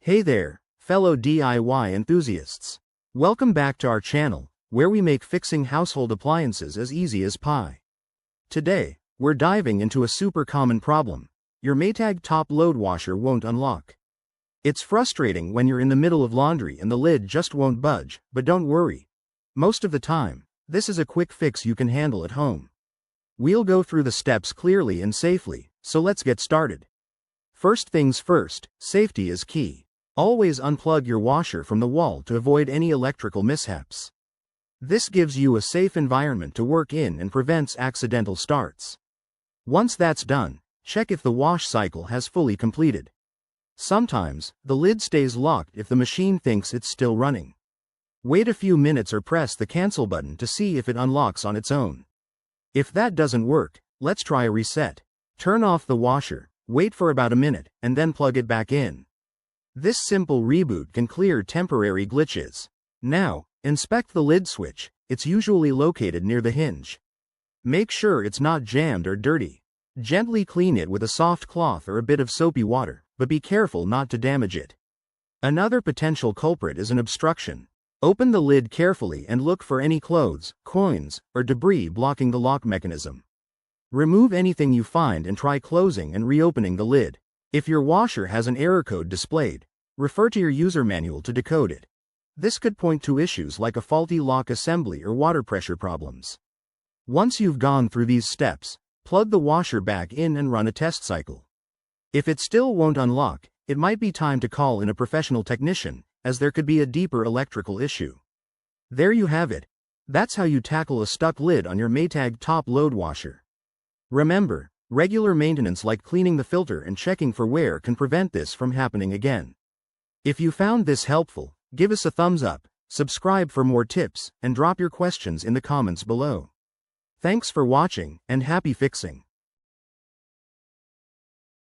Hey there, fellow DIY enthusiasts. Welcome back to our channel, where we make fixing household appliances as easy as pie. Today, we're diving into a super common problem. Your Maytag top load washer won't unlock. It's frustrating when you're in the middle of laundry and the lid just won't budge, but don't worry. Most of the time, this is a quick fix you can handle at home. We'll go through the steps clearly and safely, so let's get started. First things first, safety is key. Always unplug your washer from the wall to avoid any electrical mishaps. This gives you a safe environment to work in and prevents accidental starts. Once that's done, check if the wash cycle has fully completed. Sometimes, the lid stays locked if the machine thinks it's still running. Wait a few minutes or press the cancel button to see if it unlocks on its own. If that doesn't work, let's try a reset. Turn off the washer, wait for about a minute, and then plug it back in. This simple reboot can clear temporary glitches. Now, inspect the lid switch. It's usually located near the hinge. Make sure it's not jammed or dirty. Gently clean it with a soft cloth or a bit of soapy water, but be careful not to damage it. Another potential culprit is an obstruction. Open the lid carefully and look for any clothes, coins, or debris blocking the lock mechanism. Remove anything you find and try closing and reopening the lid. If your washer has an error code displayed, refer to your user manual to decode it. This could point to issues like a faulty lock assembly or water pressure problems. Once you've gone through these steps, plug the washer back in and run a test cycle. If it still won't unlock, it might be time to call in a professional technician, as there could be a deeper electrical issue. There you have it. That's how you tackle a stuck lid on your Maytag top load washer. Remember, regular maintenance like cleaning the filter and checking for wear can prevent this from happening again. If you found this helpful, give us a thumbs up, subscribe for more tips, and drop your questions in the comments below. Thanks for watching, and happy fixing.